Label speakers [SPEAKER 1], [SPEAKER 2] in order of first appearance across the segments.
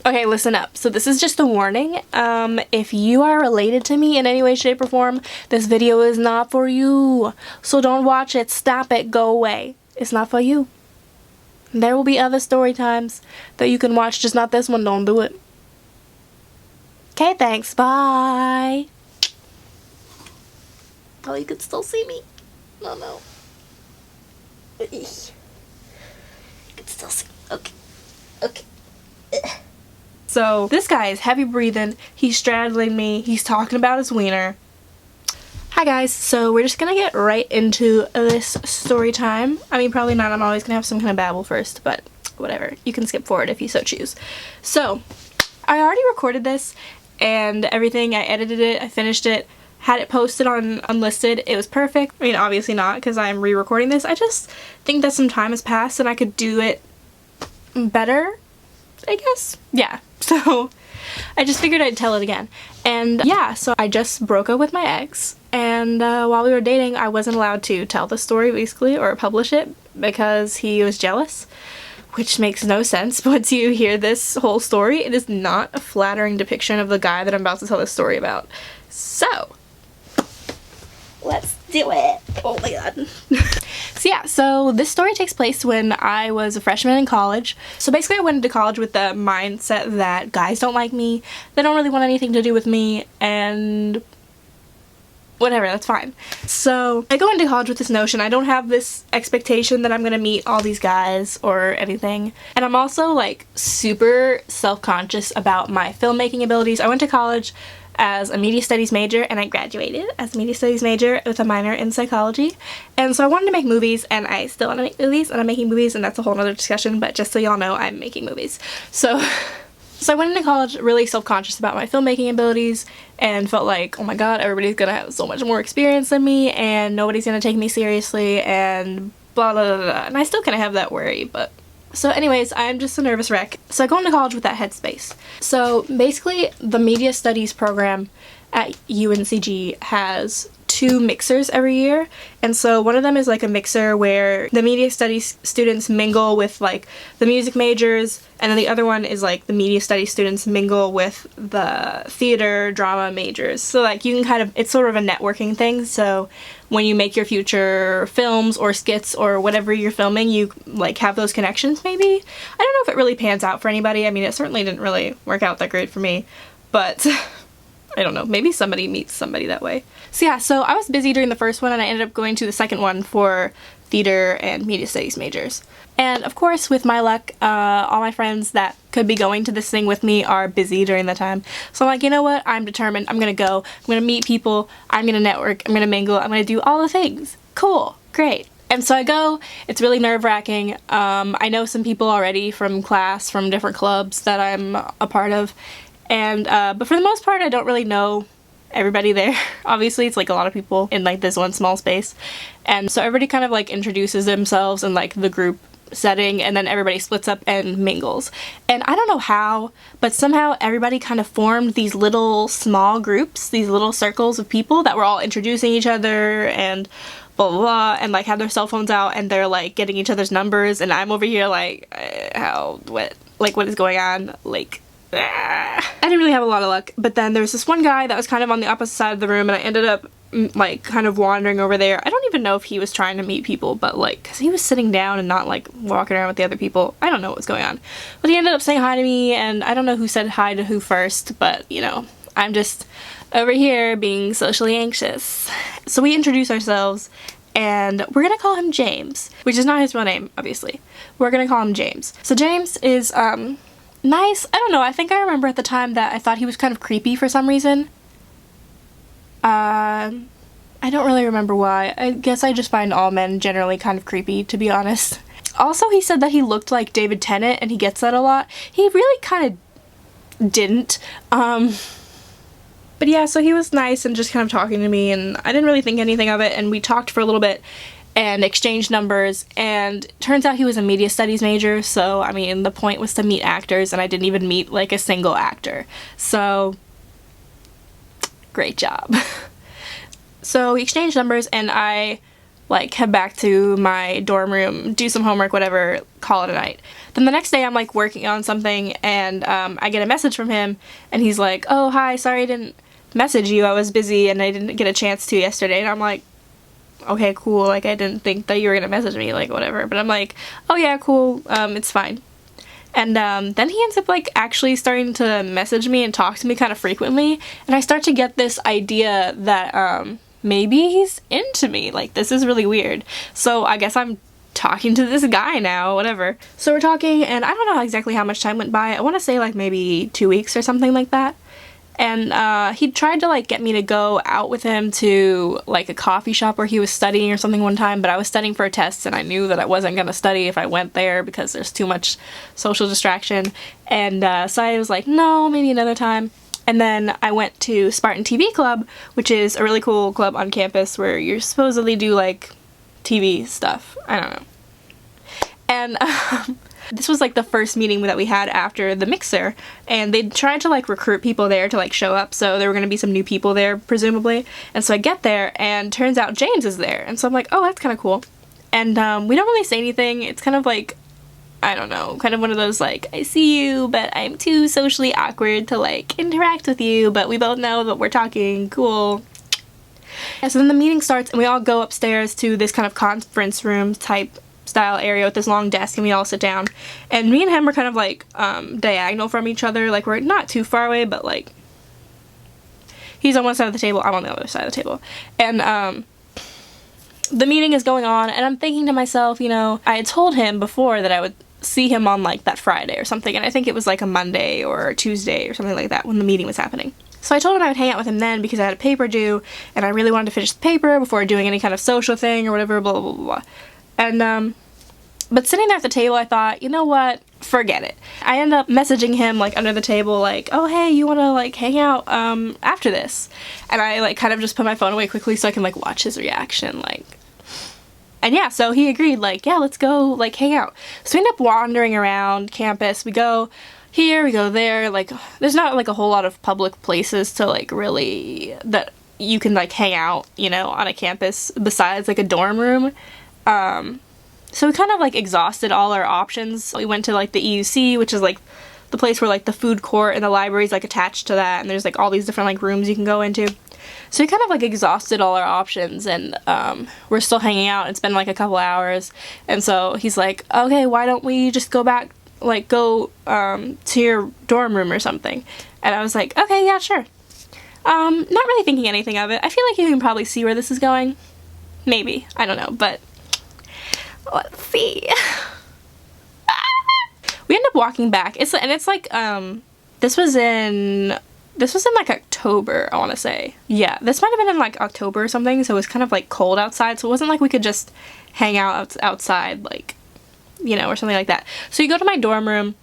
[SPEAKER 1] Okay, listen up. So this is just a warning. If you are related to me in any way, shape, or form, this video is not for you. So don't watch it. Stop it. Go away. It's not for you. There will be other story times that you can watch, just not this one. Don't do it. Okay, thanks. Bye. Oh, you can still see me. Oh, no. You can still see me. Okay. Okay. So this guy is heavy breathing, he's straddling me, he's talking about his wiener. Hi guys, so we're just gonna get right into this story time. I mean, probably not, I'm always gonna have some kind of babble first, but whatever. You can skip forward if you so choose. So, I already recorded this and everything. I edited it, I finished it, had it posted on Unlisted. It was perfect. I mean, obviously not, because I'm re-recording this. I just think that some time has passed and I could do it better, I guess. Yeah, so I just figured I'd tell it again. And yeah, so I just broke up with my ex, and while we were dating, I wasn't allowed to tell the story, basically, or publish it, because he was jealous, which makes no sense. Once you hear this whole story, it is not a flattering depiction of the guy that I'm about to tell this story about. So, let's do it. Oh my god. So yeah, so this story takes place when I was a freshman in college. So basically I went into college with the mindset that guys don't like me, they don't really want anything to do with me, and whatever, that's fine. So I go into college with this notion. I don't have this expectation that I'm gonna meet all these guys or anything. And I'm also like super self-conscious about my filmmaking abilities. I went to college as a media studies major and I graduated as a media studies major with a minor in psychology, and so I wanted to make movies, and I still want to make movies, and I'm making movies, and that's a whole nother discussion, but just so y'all know, I'm making movies. So I went into college really self-conscious about my filmmaking abilities and felt like, oh my god, everybody's gonna have so much more experience than me and nobody's gonna take me seriously and blah blah blah, blah. And I still kind of have that worry, but so anyways, I'm just a nervous wreck. So I go into college with that headspace. So basically, the media studies program at UNCG has 2 mixers every year, and so one of them is like a mixer where the media studies students mingle with like the music majors, and then the other one is like the media studies students mingle with the theater drama majors. So like you can kind of, it's sort of a networking thing, so when you make your future films or skits or whatever you're filming, you like have those connections maybe. I don't know if it really pans out for anybody. I mean, it certainly didn't really work out that great for me, but I don't know, maybe somebody meets somebody that way. So yeah, so I was busy during the first one and I ended up going to the second one for theater and media studies majors. And of course, with my luck, all my friends that could be going to this thing with me are busy during the time. So I'm like, you know what, I'm determined, I'm gonna go, I'm gonna meet people, I'm gonna network, I'm gonna mingle, I'm gonna do all the things. Cool, great. And so I go, it's really nerve-wracking. I know some people already from class, from different clubs that I'm a part of, and but for the most part I don't really know everybody there. Obviously it's like a lot of people in like this one small space, and so everybody kind of like introduces themselves in like the group setting, and then everybody splits up and mingles. And I don't know how, but somehow everybody kind of formed these little small groups, these little circles of people that were all introducing each other and blah blah blah, and like have their cell phones out and they're like getting each other's numbers, and I'm over here like what is going on, like I didn't really have a lot of luck. But then there's this one guy that was kind of on the opposite side of the room, and I ended up like kind of wandering over there. I don't even know if he was trying to meet people, but like, because he was sitting down and not like walking around with the other people. I don't know what was going on, but he ended up saying hi to me, and I don't know who said hi to who first, but you know, I'm just over here being socially anxious. So we introduce ourselves, and we're gonna call him James, which is not his real name, obviously. We're gonna call him James. So James is nice. I don't know, I think I remember at the time that I thought he was kind of creepy for some reason. I don't really remember why. I guess I just find all men generally kind of creepy, to be honest. Also, he said that he looked like David Tennant, and he gets that a lot. He really kind of didn't. But yeah, so he was nice and just kind of talking to me, and I didn't really think anything of it, and we talked for a little bit and exchanged numbers, and turns out he was a media studies major, so I mean the point was to meet actors, and I didn't even meet like a single actor. So great job. So we exchanged numbers, and I like head back to my dorm room, do some homework, whatever, call it a night. Then the next day I'm like working on something, and I get a message from him, and he's like, oh, hi, sorry I didn't message you, I was busy and I didn't get a chance to yesterday. And I'm like, okay, cool, like I didn't think that you were gonna message me, like whatever. But I'm like, oh yeah, cool, it's fine. And then he ends up like actually starting to message me and talk to me kind of frequently, and I start to get this idea that maybe he's into me. Like, this is really weird. So I guess I'm talking to this guy now, whatever. So we're talking, and I don't know exactly how much time went by. I want to say like maybe 2 weeks or something like that. And he tried to like get me to go out with him to like a coffee shop where he was studying or something one time, but I was studying for a test and I knew that I wasn't gonna study if I went there because there's too much social distraction. And so I was like, no, maybe another time. And then I went to Spartan TV Club, which is a really cool club on campus where you supposedly do like TV stuff. I don't know. And this was like the first meeting that we had after the mixer, and they tried to like recruit people there to like show up, so there were gonna be some new people there presumably. And so I get there and turns out James is there, and so I'm like, oh, that's kind of cool. And we don't really say anything. It's kind of like, I don't know, kind of one of those like, I see you but I'm too socially awkward to like interact with you, but we both know that we're talking, cool. And so then the meeting starts and we all go upstairs to this kind of conference room type style area with this long desk, and we all sit down, and me and him were kind of like diagonal from each other, like we're not too far away, but like he's on one side of the table, I'm on the other side of the table. And the meeting is going on, and I'm thinking to myself, you know, I had told him before that I would see him on like that Friday or something, and I think it was like a Monday or a Tuesday or something like that when the meeting was happening. So I told him I would hang out with him then because I had a paper due and I really wanted to finish the paper before doing any kind of social thing or whatever, blah blah blah blah. And but sitting there at the table, I thought, you know what, forget it. I ended up messaging him like under the table, like, oh hey, you want to like hang out after this? And I like kind of just put my phone away quickly so I can like watch his reaction, like. And yeah, so he agreed, like, yeah, let's go like hang out. So we end up wandering around campus. We go here, we go there, like there's not like a whole lot of public places to like really that you can like hang out, you know, on a campus besides like a dorm room. So we kind of like exhausted all our options. We went to like the EUC, which is like the place where like the food court and the library is like attached to that, and there's like all these different like rooms you can go into. So we kind of like exhausted all our options, and we're still hanging out. It's been like a couple hours, and so he's like, okay, why don't we just go back, like go to your dorm room or something? And I was like, okay, yeah, sure. Not really thinking anything of it. I feel like you can probably see where this is going. Maybe, I don't know, but let's see. We end up walking back. It's like this was in like October, I want to say. Yeah, this might have been in like October or something, so it was kind of like cold outside, so it wasn't like we could just hang out outside, like, you know, or something like that. So you go to my dorm room,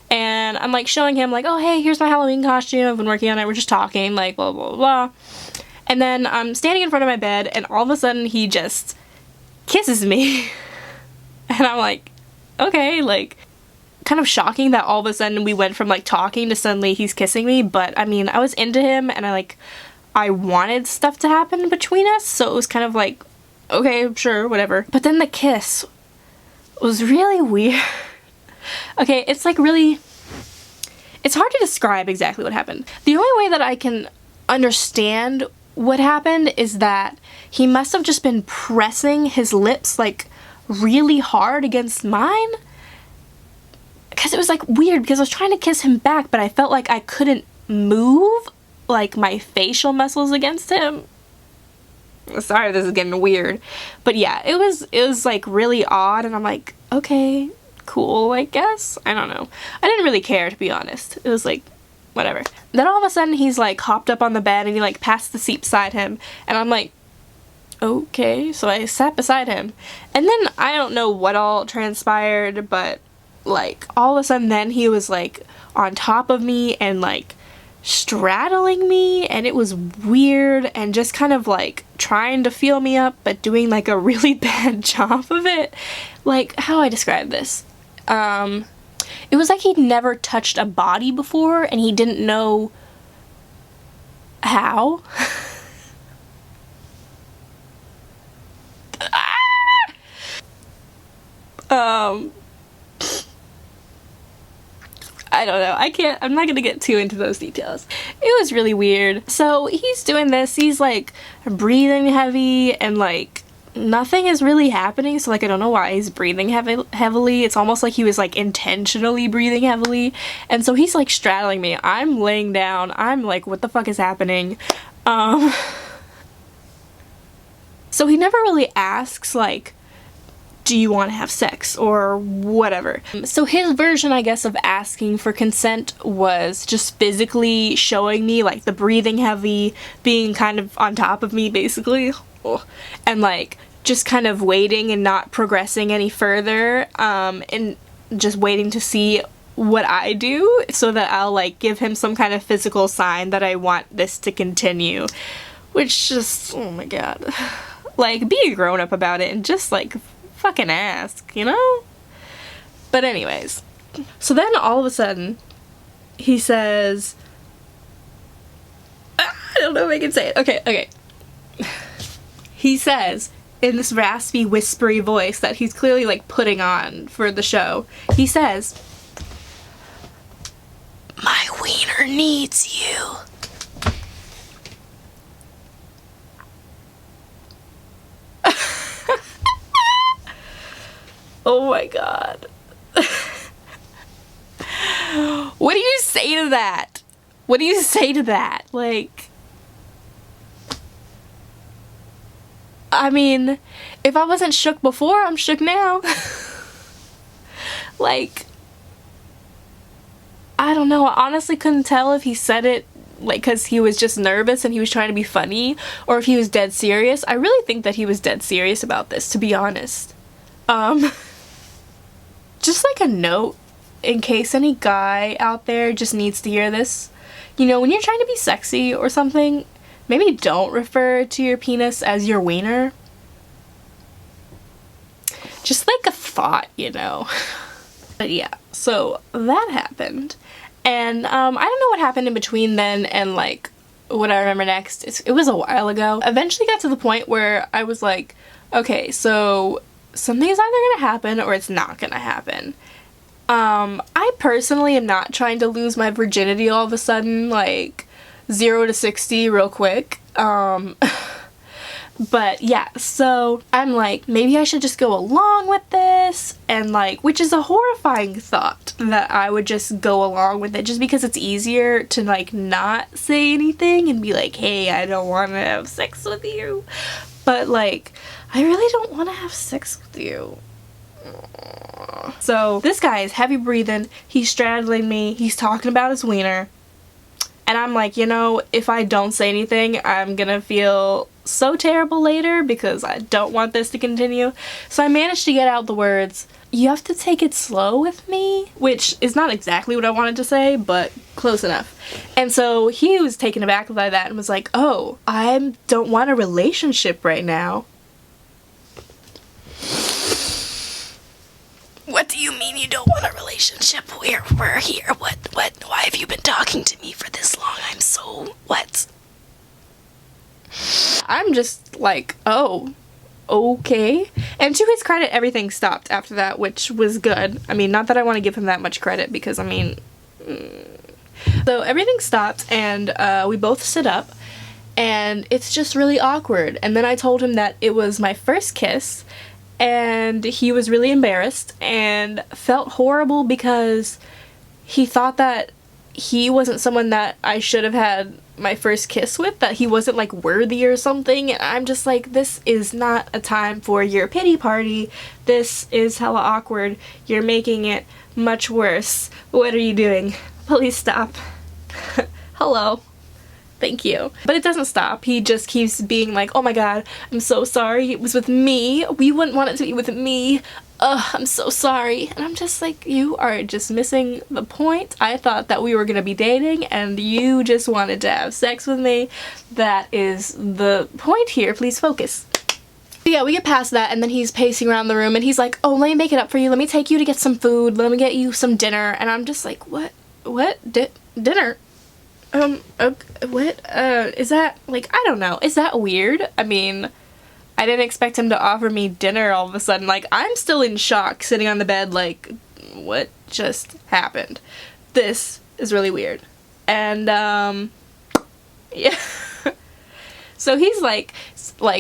[SPEAKER 1] and I'm like showing him like, oh hey, here's my Halloween costume, I've been working on it, we're just talking, like blah blah blah. And then I'm standing in front of my bed, and all of a sudden he just kisses me. And I'm like, okay, like, kind of shocking that all of a sudden we went from like talking to suddenly he's kissing me. But I mean, I was into him, and I wanted stuff to happen between us, so it was kind of like, okay, sure, whatever. But then the kiss was really weird. Okay, it's like really, it's hard to describe exactly what happened. The only way that I can understand what happened is that he must have just been pressing his lips like really hard against mine, because it was like weird, because I was trying to kiss him back, but I felt like I couldn't move like my facial muscles against him. Sorry, this is getting weird, but yeah, it was like really odd, and I'm like, okay, cool, I guess. I don't know, I didn't really care, to be honest. It was like whatever. Then all of a sudden he's like hopped up on the bed, and he like passed the seat beside him, and I'm like, okay. So I sat beside him, and then I don't know what all transpired, but like all of a sudden then he was like on top of me and like straddling me, and it was weird, and just kind of like trying to feel me up but doing like a really bad job of it. Like, how do I describe this? It was like he'd never touched a body before and he didn't know how. I don't know. I'm not gonna get too into those details. It was really weird. So he's doing this, he's like breathing heavy and like nothing is really happening. So like I don't know why he's breathing heavily. It's almost like he was like intentionally breathing heavily. And so he's like straddling me. I'm laying down. I'm like, what the fuck is happening? So he never really asks like, do you want to have sex or whatever. So his version, I guess, of asking for consent was just physically showing me like the breathing heavy, being kind of on top of me basically, and like just kind of waiting and not progressing any further, and just waiting to see what I do so that I'll like give him some kind of physical sign that I want this to continue, which just, oh my god. Like, be a grown-up about it and just like fucking ask, you know? But anyways, so then all of a sudden he says, I don't know if I can say it. Okay. He says in this raspy, whispery voice that he's clearly like putting on for the show, he says, "My wiener needs you." Oh my god. What do you say to that? What do you say to that? Like, I mean, if I wasn't shook before, I'm shook now. Like, I don't know. I honestly couldn't tell if he said it like because he was just nervous and he was trying to be funny, or if he was dead serious. I really think that he was dead serious about this, to be honest. Just like a note in case any guy out there just needs to hear this. You know, when you're trying to be sexy or something, maybe don't refer to your penis as your wiener. Just like a thought, you know. But yeah, so that happened. And I don't know what happened in between then and like what I remember next. It was a while ago. Eventually got to the point where I was like, okay, so something's either gonna happen or it's not gonna happen. I personally am not trying to lose my virginity all of a sudden, like 0 to 60 real quick. But yeah, so I'm like, maybe I should just go along with this, and like, which is a horrifying thought that I would just go along with it just because it's easier to like not say anything and be like, hey, I don't want to have sex with you. But like, I really don't want to have sex with you. So this guy is heavy breathing, he's straddling me, he's talking about his wiener, and I'm like, you know, if I don't say anything, I'm gonna feel so terrible later because I don't want this to continue. So I managed to get out the words, "You have to take it slow with me," which is not exactly what I wanted to say, but close enough. And so he was taken aback by that and was like, "Oh, I don't want a relationship right now." What do you mean you don't want a relationship? We're here. What? Why have you been talking to me for this long? I'm so... what? I'm just like, oh, okay. And to his credit, everything stopped after that, which was good. I mean, not that I want to give him that much credit because, I mean... So everything stopped and we both sit up and it's just really awkward. And then I told him that it was my first kiss, and he was really embarrassed and felt horrible because he thought that he wasn't someone that I should have had my first kiss with, that he wasn't like worthy or something. And I'm just like, this is not a time for your pity party. This is hella awkward. You're making it much worse. What are you doing? Please stop. Hello. Thank you. But it doesn't stop. He just keeps being like, oh my god, I'm so sorry. It was with me. We wouldn't want it to be with me. Ugh, I'm so sorry. And I'm just like, you are just missing the point. I thought that we were gonna be dating and you just wanted to have sex with me. That is the point here. Please focus. But yeah, we get past that and then he's pacing around the room and he's like, oh, let me make it up for you. Let me take you to get some food. Let me get you some dinner. And I'm just like, what? Dinner? Okay, what? Is that, like, I don't know. Is that weird? I mean, I didn't expect him to offer me dinner all of a sudden. Like, I'm still in shock sitting on the bed like, what just happened? This is really weird. And, yeah. So he's like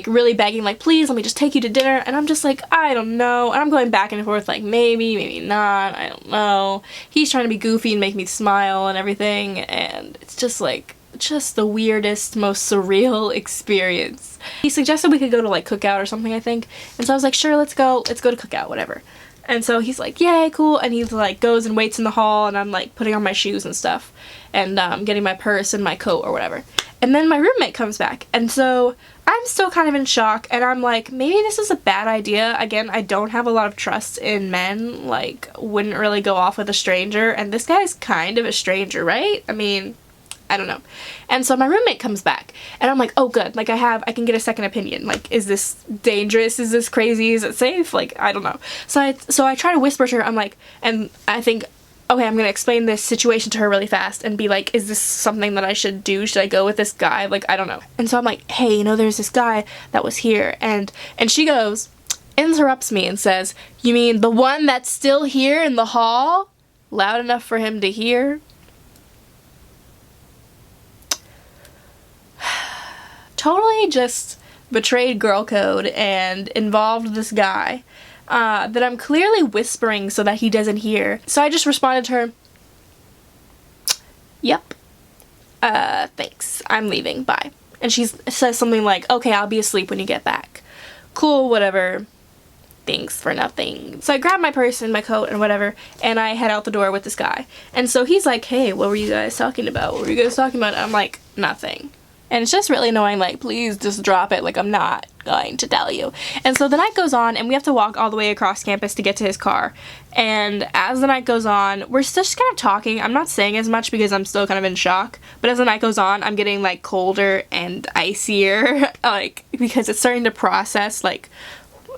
[SPEAKER 1] really begging, like, please let me just take you to dinner. And I'm just like, I don't know. And I'm going back and forth, like, maybe, maybe not. I don't know. He's trying to be goofy and make me smile and everything. And it's just like, just the weirdest, most surreal experience. He suggested we could go to like Cookout or something, I think. And so I was like, sure, let's go to Cookout, whatever. And so he's like, yay, cool. And he like goes and waits in the hall, and I'm like putting on my shoes and stuff, and getting my purse and my coat or whatever. And then my roommate comes back, and so I'm still kind of in shock, and I'm like, maybe this is a bad idea. Again, I don't have a lot of trust in men, like, wouldn't really go off with a stranger, and this guy's kind of a stranger, right? I mean, I don't know. And so my roommate comes back, and I'm like, oh good, like I can get a second opinion. Like, is this dangerous? Is this crazy? Is it safe? Like, I don't know. So I try to whisper to her, I'm like, and I think, okay, I'm gonna explain this situation to her really fast and be like, is this something that I should do? Should I go with this guy? Like, I don't know. And so I'm like, hey, you know, there's this guy that was here, and she goes, interrupts me and says, you mean the one that's still here in the hall? Loud enough for him to hear? Totally just betrayed girl code and involved this guy that I'm clearly whispering so that he doesn't hear. So I just responded to her, yep, thanks, I'm leaving, bye. And she says something like, okay, I'll be asleep when you get back. Cool, whatever, thanks for nothing. So I grab my purse and my coat and whatever, and I head out the door with this guy. And so he's like, hey, what were you guys talking about? What were you guys talking about? And I'm like, nothing. And it's just really annoying, like, please just drop it, like, I'm not going to tell you. And so the night goes on, and we have to walk all the way across campus to get to his car. And as the night goes on, we're just kind of talking. I'm not saying as much because I'm still kind of in shock. But as the night goes on, I'm getting, like, colder and icier, like, because it's starting to process, like,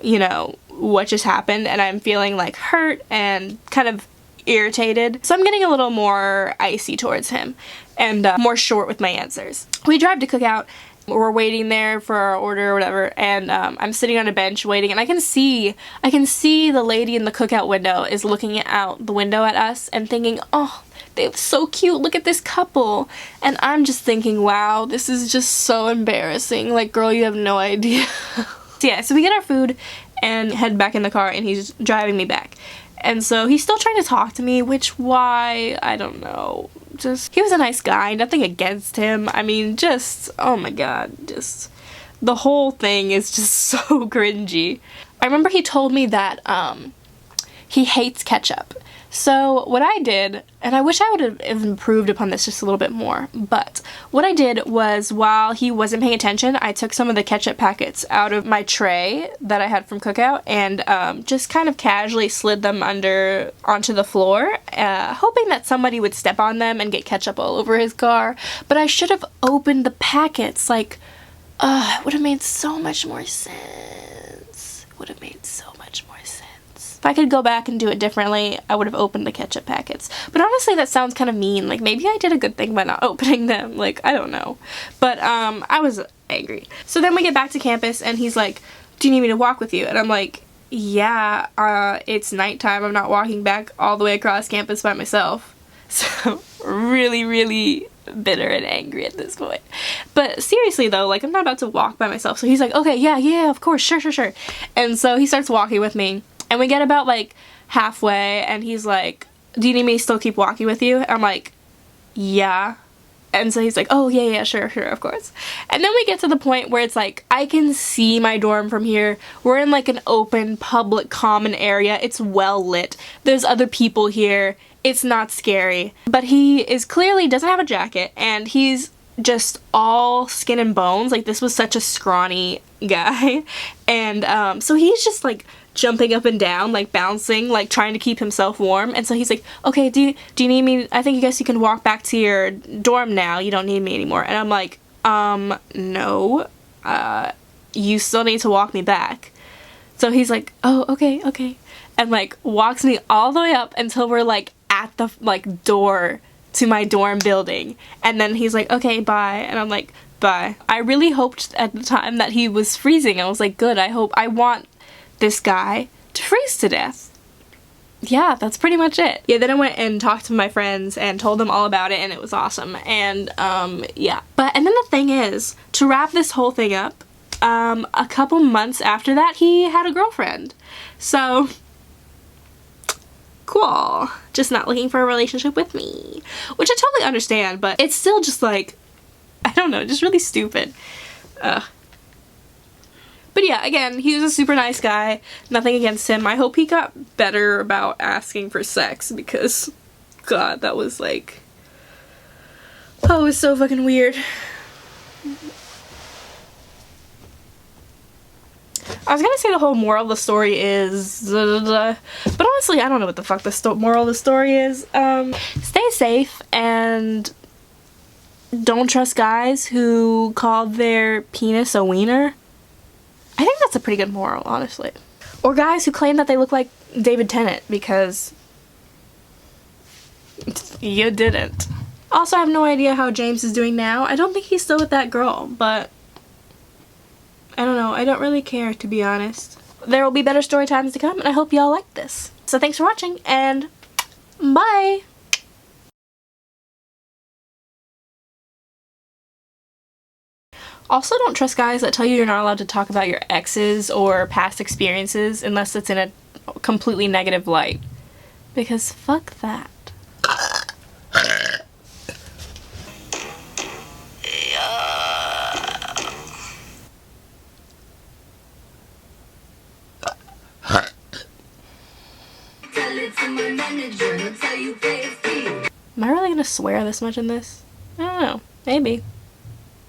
[SPEAKER 1] you know, what just happened. And I'm feeling, like, hurt and kind of irritated. So I'm getting a little more icy towards him and more short with my answers. We drive to Cookout. We're waiting there for our order or whatever, and I'm sitting on a bench waiting, and I can see the lady in the Cookout window is looking out the window at us and thinking, oh, they're so cute, look at this couple. And I'm just thinking, wow, this is just so embarrassing. Like, girl, you have no idea. So yeah, so we get our food and head back in the car, and he's driving me back. And so he's still trying to talk to me, which why, I don't know. Just, he was a nice guy, nothing against him. I mean, just, oh my god, just, the whole thing is just so cringy. I remember he told me that, he hates ketchup. So what I did, and I wish I would have improved upon this just a little bit more, but what I did was, while he wasn't paying attention, I took some of the ketchup packets out of my tray that I had from Cookout and just kind of casually slid them onto the floor, hoping that somebody would step on them and get ketchup all over his car. But I should have opened the packets, like, it would have made so much more sense. Would have made so much more sense. If I could go back and do it differently, I would have opened the ketchup packets. But honestly, that sounds kind of mean. Like, maybe I did a good thing by not opening them. Like, I don't know. But, I was angry. So then we get back to campus, and he's like, do you need me to walk with you? And I'm like, yeah, it's nighttime. I'm not walking back all the way across campus by myself. So, really, really bitter and angry at this point. But seriously though, like, I'm not about to walk by myself. So he's like, okay, yeah, of course, sure. And so he starts walking with me. And we get about, like, halfway, and he's like, do you need me to still keep walking with you? I'm like, yeah. And so he's like, oh, yeah, sure, of course. And then we get to the point where it's like, I can see my dorm from here. We're in, like, an open, public, common area. It's well lit. There's other people here. It's not scary. But he is clearly doesn't have a jacket, and he's just all skin and bones. Like, this was such a scrawny guy. And so he's just, like, jumping up and down, like bouncing, like trying to keep himself warm. And so he's like, okay, do you need me? I guess you can walk back to your dorm now. You don't need me anymore. And I'm like, no, you still need to walk me back. So he's like, oh, okay. And like walks me all the way up until we're like at the like door to my dorm building. And then he's like, okay, bye. And I'm like, Bye. I really hoped at the time that he was freezing. I was like, good, I want this guy to freeze to death. Yeah, that's pretty much it. Yeah, then I went and talked to my friends and told them all about it, and it was awesome. And, yeah. And then the thing is, to wrap this whole thing up, a couple months after that, he had a girlfriend. So, cool. Just not looking for a relationship with me. Which I totally understand, but it's still just like, I don't know, just really stupid. Ugh. But yeah, again, he was a super nice guy. Nothing against him. I hope he got better about asking for sex because, God, that was like, oh, it was so fucking weird. I was gonna say the whole moral of the story is, but honestly, I don't know what the fuck the moral of the story is. Stay safe and don't trust guys who call their penis a wiener. I think that's a pretty good moral, honestly. Or guys who claim that they look like David Tennant, because you didn't. Also, I have no idea how James is doing now. I don't think he's still with that girl, but I don't know. I don't really care, to be honest. There will be better story times to come, and I hope y'all like this. So thanks for watching, and bye! Also, don't trust guys that tell you you're not allowed to talk about your exes or past experiences unless it's in a completely negative light. Because fuck that. Am I really gonna swear this much in this? I don't know. Maybe.